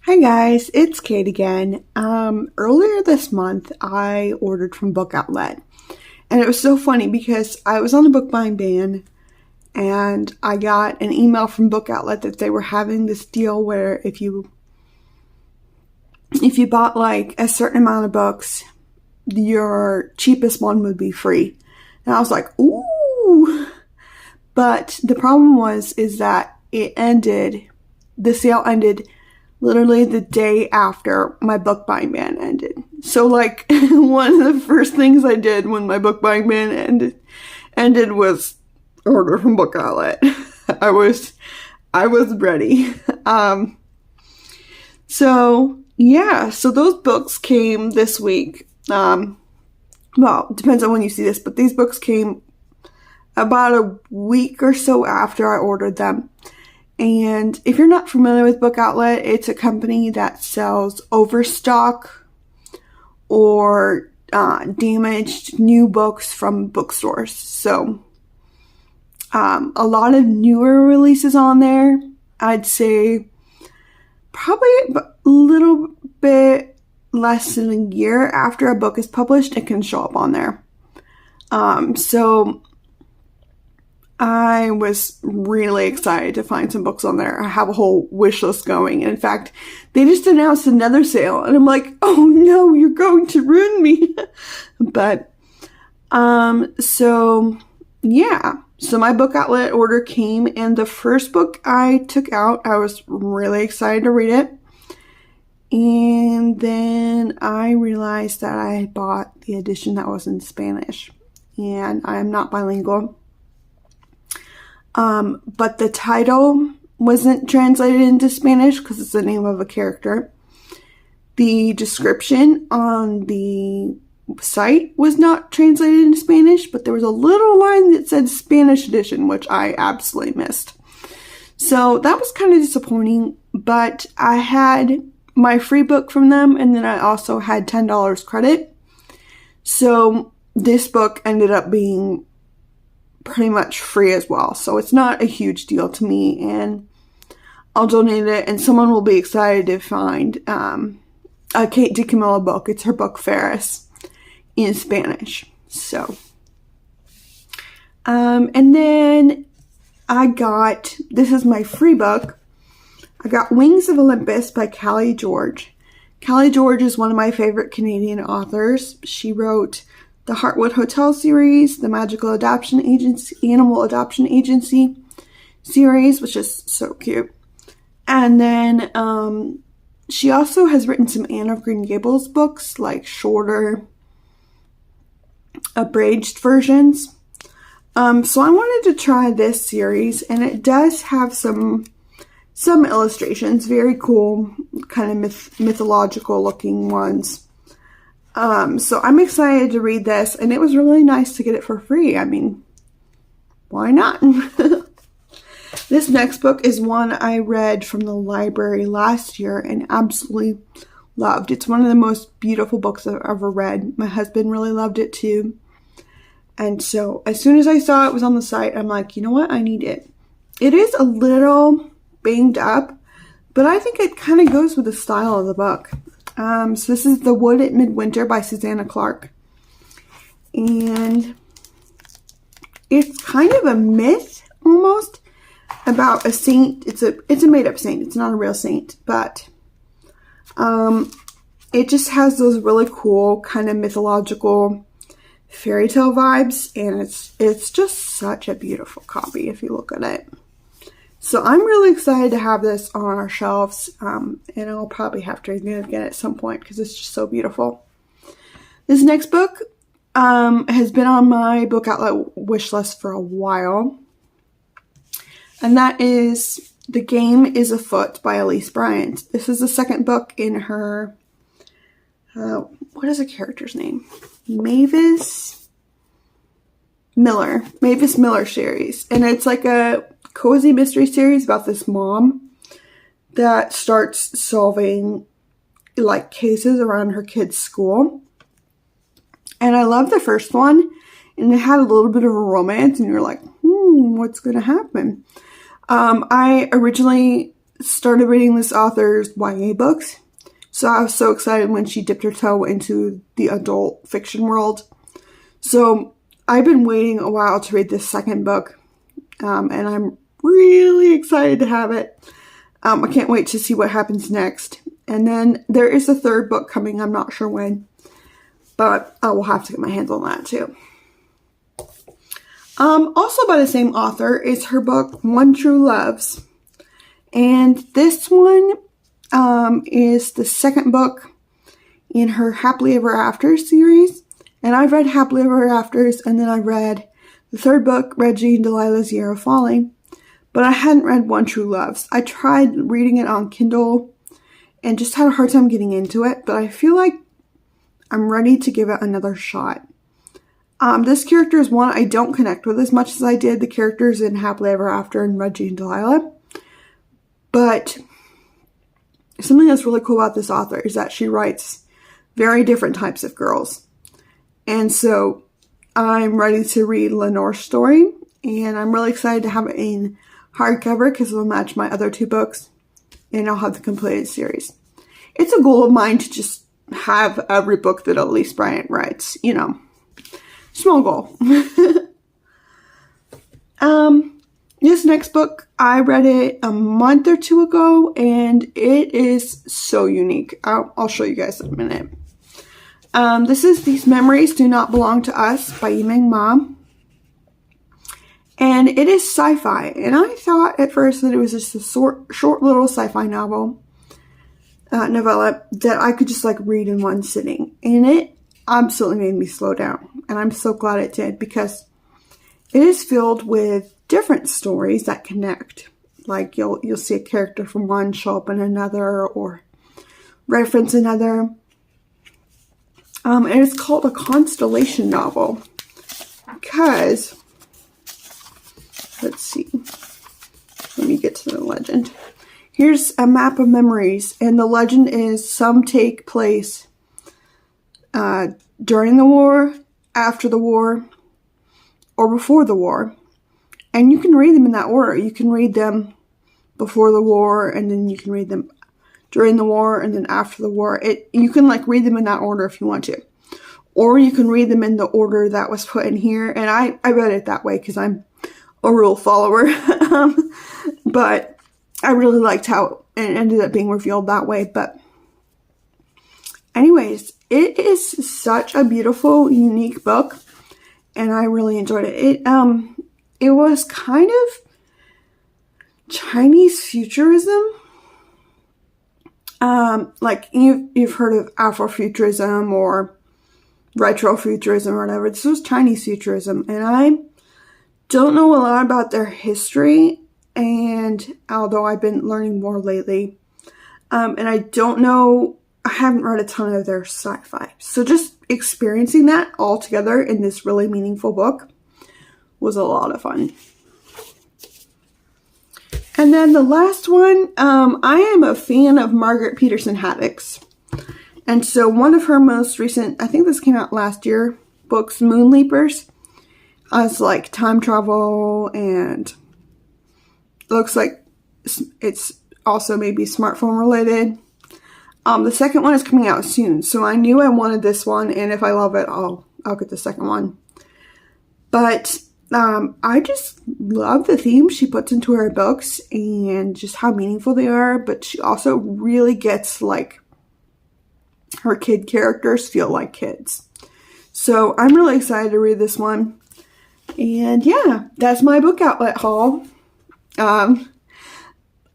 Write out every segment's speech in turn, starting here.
Hi guys, it's Kate again. Earlier this month, I ordered from BookOutlet, and it was so funny because I was on a book buying ban, and I got an email from BookOutlet that they were having this deal where if you bought like a certain amount of books, your cheapest one would be free. And I was like, ooh! But the problem is that the sale ended literally the day after my book buying ban ended. So like one of the first things I did when my book buying ban ended was order from BookOutlet. I was ready. So those books came this week. Well, it depends on when you see this, but these books came about a week or so after I ordered them. And if you're not familiar with BookOutlet, it's a company that sells overstock or damaged new books from bookstores. So a lot of newer releases on there. I'd say probably a little bit less than a year after a book is published, it can show up on there. So I was really excited to find some books on there. I have a whole wish list going. And in fact, they just announced another sale. And I'm like, oh no, you're going to ruin me. So my BookOutlet order came, and the first book I took out, I was really excited to read it. And then I realized that I had bought the edition that was in Spanish. And I'm not bilingual. But the title wasn't translated into Spanish because it's the name of a character. The description on the site was not translated into Spanish, but there was a little line that said Spanish edition, which I absolutely missed. So that was kind of disappointing, but I had my free book from them, and then I also had $10 credit. So this book ended up being pretty much free as well. So it's not a huge deal to me, and I'll donate it, and someone will be excited to find a Kate DiCamillo book. It's her book Ferris in Spanish. So and then this is my free book. I got Wings of Olympus by Callie George. Callie George is one of my favorite Canadian authors. She wrote the Heartwood Hotel series, the Magical Adoption Agency, Animal Adoption Agency series, which is so cute. And then she also has written some Anne of Green Gables books, like shorter, abridged versions. So I wanted to try this series, and it does have some illustrations, very cool, kind of mythological looking ones. So I'm excited to read this, and it was really nice to get it for free. I mean, why not? This next book is one I read from the library last year and absolutely loved. It's one of the most beautiful books I've ever read. My husband really loved it too. And so as soon as I saw it was on the site, I'm like, you know what? I need it. It is a little banged up, but I think it kind of goes with the style of the book. So this is The Wood at Midwinter by Susanna Clark. And it's kind of a myth almost about a saint. It's a made-up saint. It's not a real saint, but it just has those really cool kind of mythological fairy tale vibes, and it's just such a beautiful copy if you look at it. So I'm really excited to have this on our shelves, and I'll probably have to read it again at some point because it's just so beautiful. This next book has been on my BookOutlet wish list for a while, and that is The Game is Afoot by Elise Bryant. This is the second book in her, what is the character's name? Mavis Miller series, and it's like a cozy mystery series about this mom that starts solving like cases around her kid's school. And I love the first one, and it had a little bit of a romance, and you're like, what's going to happen? I originally started reading this author's YA books. So I was so excited when she dipped her toe into the adult fiction world. So I've been waiting a while to read this second book. And I'm really excited to have it. I can't wait to see what happens next. And then there is a third book coming. I'm not sure when. But I will have to get my hands on that too. Also by the same author is her book, One True Loves. And this one is the second book in her Happily Ever After series. And I've read Happily Ever Afters, and then I read the third book, Reggie and Delilah's Year of Falling. But I hadn't read One True Loves. I tried reading it on Kindle and just had a hard time getting into it. But I feel like I'm ready to give it another shot. This character is one I don't connect with as much as I did the characters in Happily Ever After and Reggie and Delilah. But something that's really cool about this author is that she writes very different types of girls. And so I'm ready to read Lenore's story. And I'm really excited to have it in hardcover because it'll match my other two books. And I'll have the completed series. It's a goal of mine to just have every book that Elise Bryant writes. You know, small goal. This next book, I read it a month or two ago, and it is so unique. I'll show you guys in a minute. This is These Memories Do Not Belong to Us by Yimeng Ma. And it is sci-fi. And I thought at first that it was just a short little sci-fi novella that I could just like read in one sitting. And it absolutely made me slow down. And I'm so glad it did, because it is filled with different stories that connect. Like you'll see a character from one show up in another or reference another. And it's called a constellation novel because, let's see, let me get to the legend. Here's a map of memories, and the legend is some take place during the war, after the war, or before the war. And you can read them in that order. You can read them before the war, and then you can read them during the war, and then after the war. You can like read them in that order if you want to. Or you can read them in the order that was put in here. And I read it that way because I'm a rule follower. But I really liked how it ended up being revealed that way. But anyways, it is such a beautiful, unique book. And I really enjoyed it. It was kind of Chinese futurism. Like you've heard of Afrofuturism or retrofuturism or whatever. This was Chinese futurism, and I don't know a lot about their history, and although I've been learning more lately, and I haven't read a ton of their sci-fi. So just experiencing that all together in this really meaningful book was a lot of fun. And then the last one, I am a fan of Margaret Peterson Haddock's. And so one of her most recent, I think this came out last year, books, Moonleapers, has like time travel, and it looks like it's also maybe smartphone related. The second one is coming out soon, so I knew I wanted this one, and if I love it, I'll get the second one. But I just love the themes she puts into her books and just how meaningful they are, but she also really gets like her kid characters feel like kids. So I'm really excited to read this one. And yeah, that's my book outlet haul. I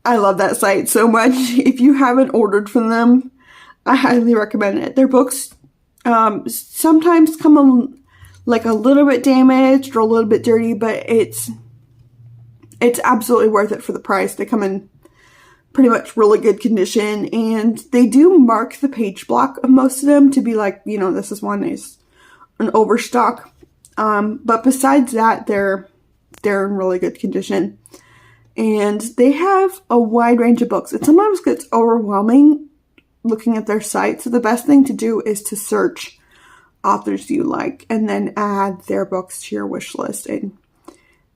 love that site so much. If you haven't ordered from them, I highly recommend it. Their books sometimes come like a little bit damaged or a little bit dirty, but it's absolutely worth it for the price. They come in pretty much really good condition, and they do mark the page block of most of them to be like, you know, this is one is an overstock. But besides that, they're in really good condition. And they have a wide range of books. It sometimes gets overwhelming looking at their site. So the best thing to do is to search authors you like and then add their books to your wish list and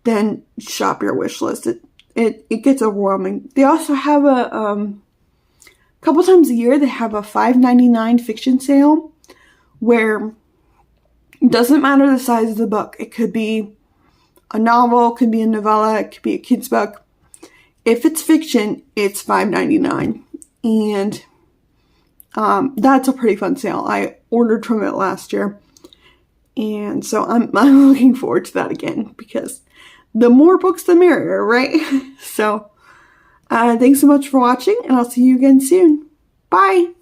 then shop your wish list. it gets overwhelming. They also have a couple times a year they have a $5.99 fiction sale where it doesn't matter the size of the book. It could be a novel, it could be a novella, it could be a kid's book. If it's fiction, it's $5.99, and that's a pretty fun sale. I ordered from it last year, and so I'm looking forward to that again, because the more books the merrier, right? So thanks so much for watching, and I'll see you again soon. Bye!